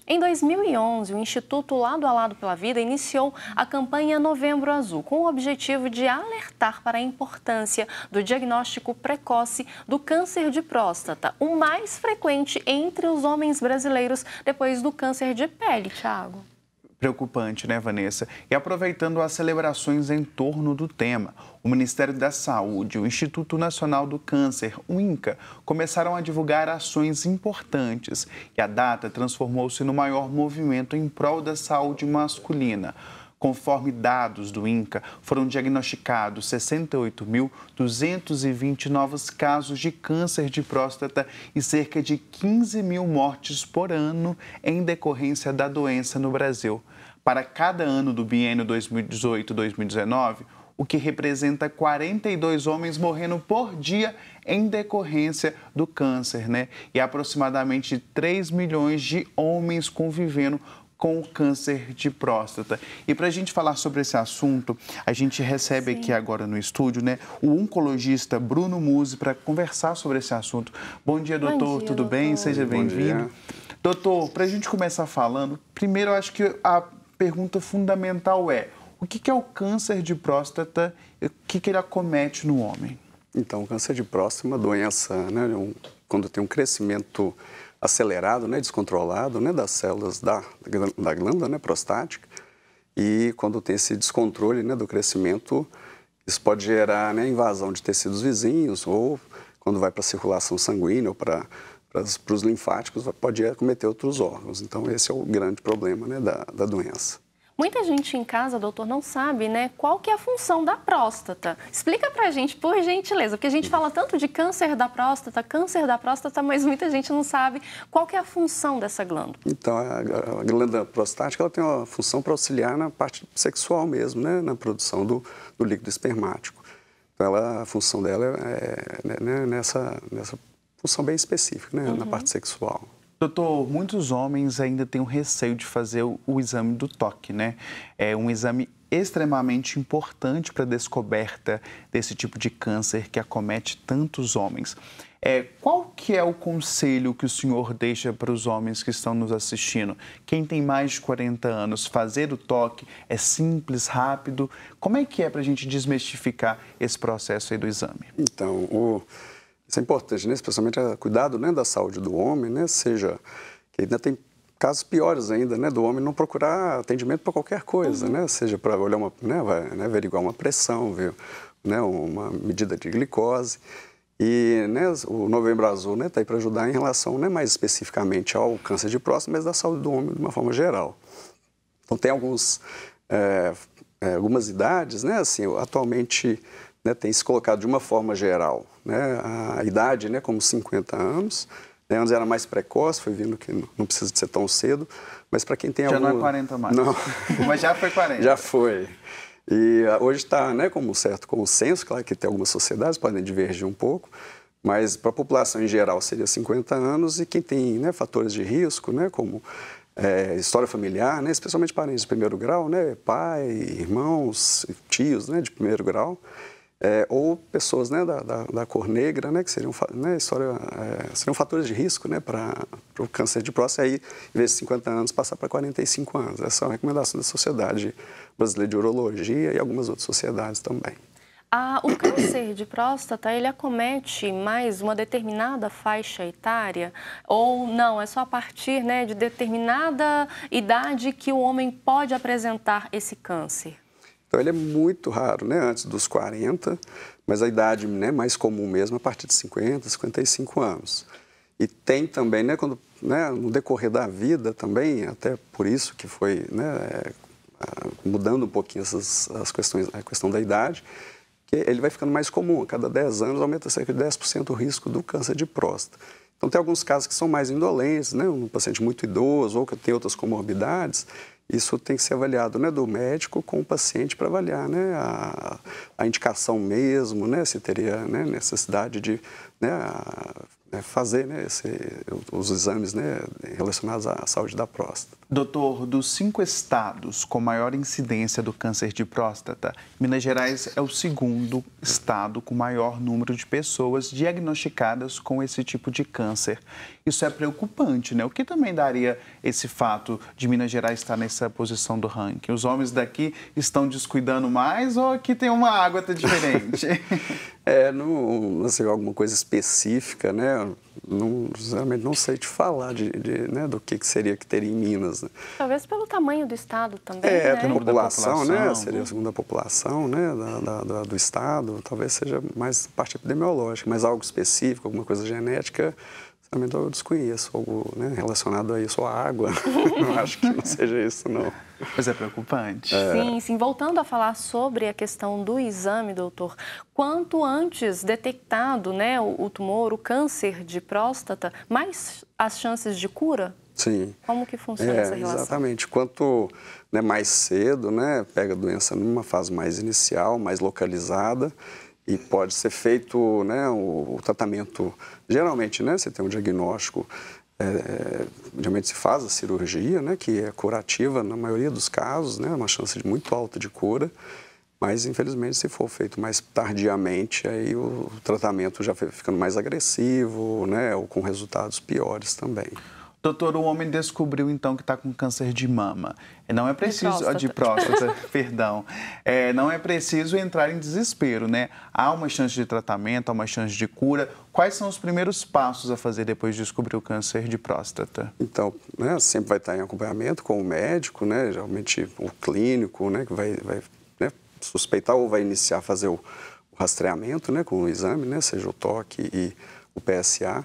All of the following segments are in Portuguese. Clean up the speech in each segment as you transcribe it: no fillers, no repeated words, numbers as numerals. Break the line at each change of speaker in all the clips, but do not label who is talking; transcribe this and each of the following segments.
Em 2011, o Instituto Lado a Lado pela Vida iniciou a campanha Novembro Azul, com o objetivo de alertar para a importância do diagnóstico precoce do câncer de próstata, o mais frequente entre os homens brasileiros depois do câncer de pele, Thiago.
Preocupante, né, Vanessa? E aproveitando as celebrações em torno do tema, o Ministério da Saúde e o Instituto Nacional do Câncer, o INCA, começaram a divulgar ações importantes e a data transformou-se no maior movimento em prol da saúde masculina. Conforme dados do INCA, foram diagnosticados 68.220 novos casos de câncer de próstata e cerca de 15 mil mortes por ano em decorrência da doença no Brasil. Para cada ano do biênio 2018-2019, o que representa 42 homens morrendo por dia em decorrência do câncer, né? E aproximadamente 3 milhões de homens convivendo com o câncer de próstata. E para a gente falar sobre esse assunto, a gente recebe aqui agora no estúdio, né, o oncologista Bruno Musi para conversar sobre esse assunto. Bom dia, doutor.
Bom dia,
tudo
doutor.
bem? Seja bem-vindo. Doutor, para a gente começar falando, primeiro eu acho que a pergunta fundamental é: o que é o câncer de próstata e o que ele acomete no homem?
Então, o câncer de próstata é uma doença, né, quando tem um crescimento acelerado, né, descontrolado, né, das células da glândula, né, prostática, e quando tem esse descontrole, né, do crescimento, isso pode gerar, né, invasão de tecidos vizinhos, ou quando vai para a circulação sanguínea ou para os linfáticos, pode acometer outros órgãos. Então, esse é o grande problema, né, da doença.
Muita gente em casa, doutor, não sabe, né, qual que é a função da próstata. Explica pra gente, por gentileza, porque a gente fala tanto de câncer da próstata, mas muita gente não sabe qual que é a função dessa glândula.
Então, a glândula prostática, ela tem uma função para auxiliar na parte sexual mesmo, né, na produção do líquido espermático. Então, a função dela é nessa função bem específica, né, na parte sexual.
Doutor, muitos homens ainda têm o receio de fazer o exame do toque, né? É um exame extremamente importante para a descoberta desse tipo de câncer que acomete tantos homens. Qual que é o conselho que o senhor deixa para os homens que estão nos assistindo? Quem tem mais de 40 anos, fazer o toque é simples, rápido? Como é que é para a gente desmistificar esse processo aí do exame?
Então, isso é importante, né? Especialmente cuidado, né, da saúde do homem, né? Seja que ainda tem casos piores ainda, né, do homem não procurar atendimento para qualquer coisa, né? Seja para olhar averiguar uma pressão, ver, né, uma medida de glicose. E, né, o Novembro Azul, né, está aí para ajudar em relação, né, mais especificamente ao câncer de próstata, mas da saúde do homem de uma forma geral. Então tem algumas idades, né, assim, atualmente, né, tem se colocado de uma forma geral, né, a idade, né, como 50 anos, né, antes era mais precoce, foi vindo que não precisa de ser tão cedo, mas para quem tem
já não é 40 mais.
Não.
Mas já foi 40.
Já foi. E hoje está, né, como um certo consenso, claro que tem algumas sociedades podem divergir um pouco, mas para a população em geral seria 50 anos e quem tem, né, fatores de risco, né, como história familiar, né, especialmente parentes de primeiro grau, né, pai, irmãos, tios, né, de primeiro grau, ou pessoas, né, da cor negra, né, que seriam, né, seriam fatores de risco, né, para o câncer de próstata, aí, em vez de 50 anos, passar para 45 anos. Essa é uma recomendação da Sociedade Brasileira de Urologia e algumas outras sociedades também.
O câncer de próstata, ele acomete mais uma determinada faixa etária? Ou não, é só a partir, né, de determinada idade que o homem pode apresentar esse câncer?
Então, ele é muito raro, né, antes dos 40, mas a idade, né, mais comum mesmo é a partir de 50, 55 anos. E tem também, né, quando, né, no decorrer da vida também, até por isso que foi, né, mudando um pouquinho as questões, a questão da idade, que ele vai ficando mais comum. A cada 10 anos aumenta cerca de 10% o risco do câncer de próstata. Então, tem alguns casos que são mais indolentes, né, um paciente muito idoso ou que tem outras comorbidades. Isso tem que ser avaliado, né, do médico com o paciente para avaliar, né, a indicação mesmo, né, se teria, né, necessidade de, né, fazer, né, os exames, né, relacionados à saúde da próstata.
Doutor, dos 5 estados com maior incidência do câncer de próstata, Minas Gerais é o segundo estado com maior número de pessoas diagnosticadas com esse tipo de câncer. Isso é preocupante, né? O que também daria esse fato de Minas Gerais estar nessa posição do ranking? Os homens daqui estão descuidando mais ou aqui tem uma água diferente?
Não sei, alguma coisa específica, né? Realmente não sei te falar né, do que seria que teria em Minas. Né?
Talvez pelo tamanho do estado também, né?
Pela população, né? Seria a segunda população, né, do estado. Talvez seja mais parte epidemiológica, mas algo específico, alguma coisa genética, realmente eu desconheço. Algo, né, relacionado a isso, a água. Não acho que não seja isso, não.
Mas é preocupante.
Sim, sim. Voltando a falar sobre a questão do exame, doutor, quanto antes detectado, né, o tumor, o câncer de próstata, mais as chances de cura?
Sim.
Como que funciona essa relação?
Exatamente. Quanto, né, mais cedo, né, pega a doença numa fase mais inicial, mais localizada, e pode ser feito, né, o tratamento, geralmente, né, você tem um diagnóstico, geralmente se faz a cirurgia, né, que é curativa na maioria dos casos, né, uma chance muito alta de cura, mas infelizmente se for feito mais tardiamente, aí o tratamento já vai ficando mais agressivo, né, ou com resultados piores também.
Doutor, o homem descobriu então que está com câncer de mama. Não é preciso de próstata, perdão. Não é preciso entrar em desespero, né? Há uma chance de tratamento, há uma chance de cura. Quais são os primeiros passos a fazer depois de descobrir o câncer de próstata?
Então, né, sempre vai estar em acompanhamento com o médico, né? Geralmente o clínico, né, que vai né, suspeitar ou vai iniciar a fazer o rastreamento, né, com o exame, né, seja o toque e o PSA.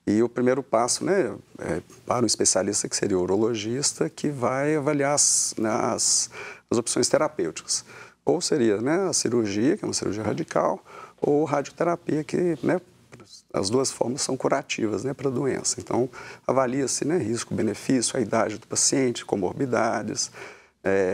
E o primeiro passo, né, para um especialista, que seria o urologista, que vai avaliar as opções terapêuticas. Ou seria, né, a cirurgia, que é uma cirurgia radical, ou radioterapia, que, né, as duas formas são curativas, né, para a doença. Então, avalia-se, né, risco, benefício, a idade do paciente, comorbidades,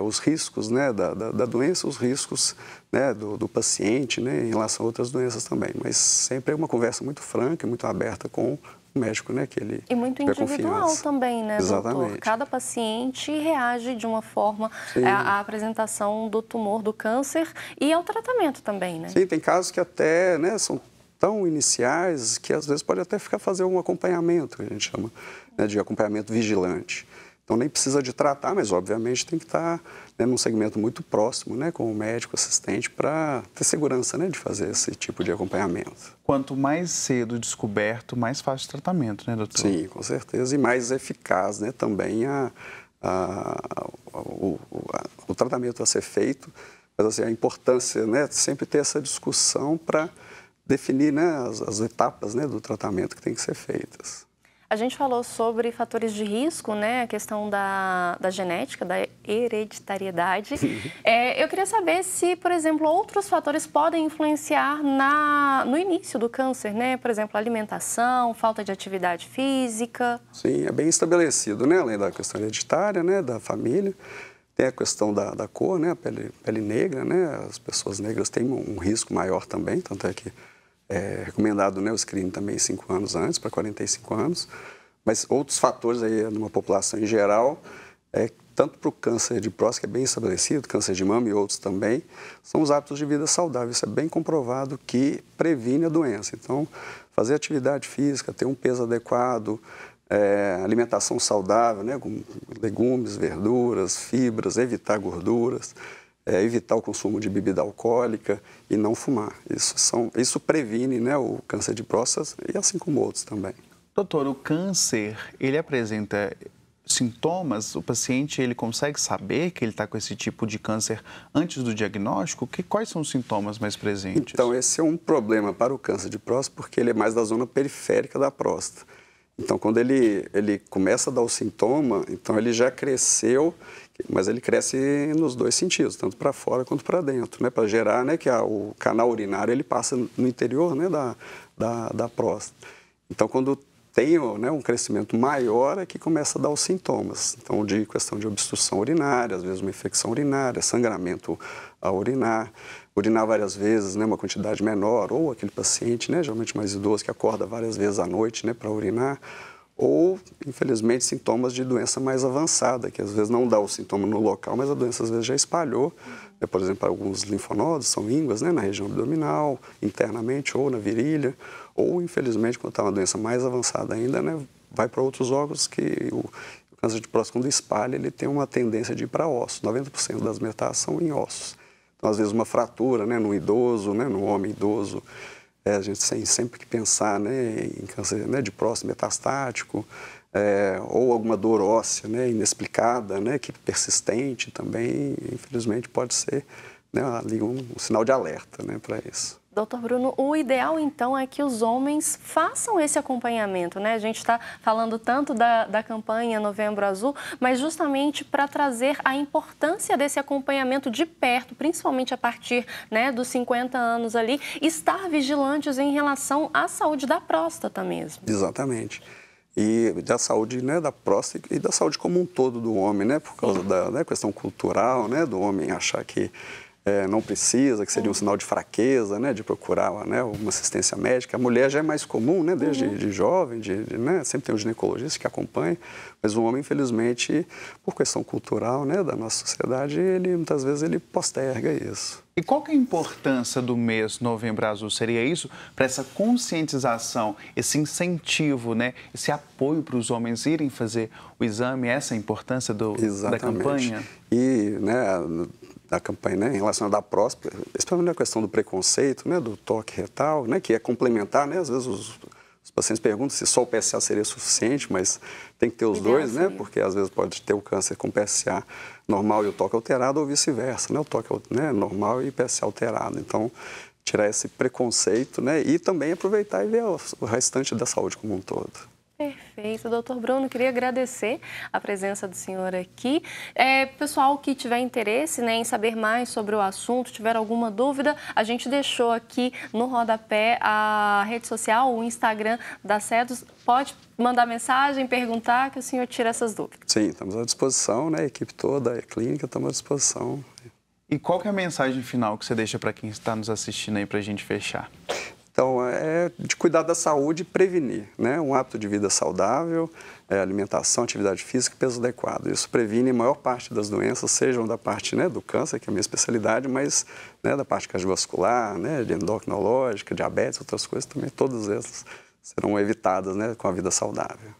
os riscos, né, da doença, os riscos, né, do paciente, né, em relação a outras doenças também. Mas sempre é uma conversa muito franca, muito aberta com o médico, né, que ele
e muito individual
confiança.
Também, né,
Exatamente.
doutor? Cada paciente reage de uma forma à apresentação do tumor, do câncer e ao tratamento também, né?
Sim, tem casos que até, né, são tão iniciais que às vezes pode até fazer um acompanhamento, que a gente chama, né, de acompanhamento vigilante. Então, nem precisa de tratar, mas, obviamente, tem que estar, né, num segmento muito próximo, né, com o médico assistente para ter segurança, né, de fazer esse tipo de acompanhamento.
Quanto mais cedo descoberto, mais fácil o tratamento, né, doutor?
Sim, com certeza. E mais eficaz, né, também o tratamento a ser feito. Mas, assim, a importância, né, sempre ter essa discussão para definir, né, as etapas, né, do tratamento que tem que ser feitas.
A gente falou sobre fatores de risco, né? A questão da genética, da hereditariedade. Eu queria saber se, por exemplo, outros fatores podem influenciar no início do câncer, né? Por exemplo, alimentação, falta de atividade física.
Sim, é bem estabelecido, né? Além da questão hereditária, né? Da família. Tem a questão da cor, né? A pele negra, né? As pessoas negras têm um risco maior também, tanto é que é recomendado, né, o screening também 5 anos antes, para 45 anos. Mas outros fatores aí numa população em geral, tanto para o câncer de próstata, que é bem estabelecido, câncer de mama e outros também, são os hábitos de vida saudáveis. Isso é bem comprovado que previne a doença. Então, fazer atividade física, ter um peso adequado, alimentação saudável, né, com legumes, verduras, fibras, evitar gorduras, evitar o consumo de bebida alcoólica e não fumar. Isso previne, né, o câncer de próstata e assim como outros também.
Doutor, o câncer, ele apresenta sintomas? O paciente, ele consegue saber que ele está com esse tipo de câncer antes do diagnóstico? Quais são os sintomas mais presentes?
Então, esse é um problema para o câncer de próstata porque ele é mais da zona periférica da próstata. Então, quando ele começa a dar o sintoma, então ele já cresceu, mas ele cresce nos dois sentidos, tanto para fora quanto para dentro, né? Para gerar, né, que o canal urinário ele passa no interior, né, da próstata. Então, quando tem, né, um crescimento maior é que começa a dar os sintomas. Então, de questão de obstrução urinária, às vezes uma infecção urinária, sangramento a urinar várias vezes, né, uma quantidade menor, ou aquele paciente, né, geralmente mais idoso, que acorda várias vezes à noite, né, para urinar, ou, infelizmente, sintomas de doença mais avançada, que às vezes não dá o sintoma no local, mas a doença às vezes já espalhou, né, por exemplo, alguns linfonodos, são ínguas, né, na região abdominal, internamente, ou na virilha, ou, infelizmente, quando está uma doença mais avançada ainda, né, vai para outros órgãos que o câncer de próstata, quando espalha, ele tem uma tendência de ir para ossos. 90% das metástases são em ossos. Então, às vezes, uma fratura, né, no idoso, né, no homem idoso, a gente tem sempre que pensar, né, em câncer, né, de próstata metastático, ou alguma dor óssea, né, inexplicada, né, que persistente também, infelizmente, pode ser, né, ali um sinal de alerta, né, para isso.
Doutor Bruno, o ideal, então, é que os homens façam esse acompanhamento, né? A gente está falando tanto da campanha Novembro Azul, mas justamente para trazer a importância desse acompanhamento de perto, principalmente a partir, né, dos 50 anos ali, estar vigilantes em relação à saúde da próstata mesmo.
Exatamente. E da saúde, né, da próstata e da saúde como um todo do homem, né? Por causa da, né, questão cultural, né, do homem achar que não precisa, que seria um sinal de fraqueza, né, de procurar, né, uma assistência médica. A mulher já é mais comum, né, desde de jovem, né, sempre tem um ginecologista que acompanha, mas o homem, infelizmente, por questão cultural, né, da nossa sociedade, ele muitas vezes ele posterga isso.
E qual que é a importância do mês Novembro Azul? Seria isso? Para essa conscientização, esse incentivo, né, esse apoio para os homens irem fazer o exame, essa é a importância da campanha?
E, né, da campanha, né, em relação à próstata, especialmente a questão do preconceito, né, do toque retal, né, que é complementar, né, às vezes os pacientes perguntam se só o PSA seria suficiente, mas tem que ter os dois, né, porque às vezes pode ter o câncer com PSA normal e o toque alterado ou vice-versa, né, o toque, né, normal e PSA alterado. Então, tirar esse preconceito, né, e também aproveitar e ver o restante da saúde como um todo.
Perfeito, doutor Bruno, queria agradecer a presença do senhor aqui. Pessoal que tiver interesse, né, em saber mais sobre o assunto, tiver alguma dúvida, a gente deixou aqui no rodapé a rede social, o Instagram da CEDUS. Pode mandar mensagem, perguntar, que o senhor tira essas dúvidas.
Sim, estamos à disposição, né, a equipe toda, a clínica, estamos à disposição.
E qual que é a mensagem final que você deixa para quem está nos assistindo aí para a gente fechar?
Então, é de cuidar da saúde e prevenir, né? Um hábito de vida saudável, alimentação, atividade física e peso adequado. Isso previne a maior parte das doenças, sejam da parte, né, do câncer, que é a minha especialidade, mas, né, da parte cardiovascular, né, de endocrinológica, diabetes, outras coisas também, todas essas serão evitadas, né, com a vida saudável.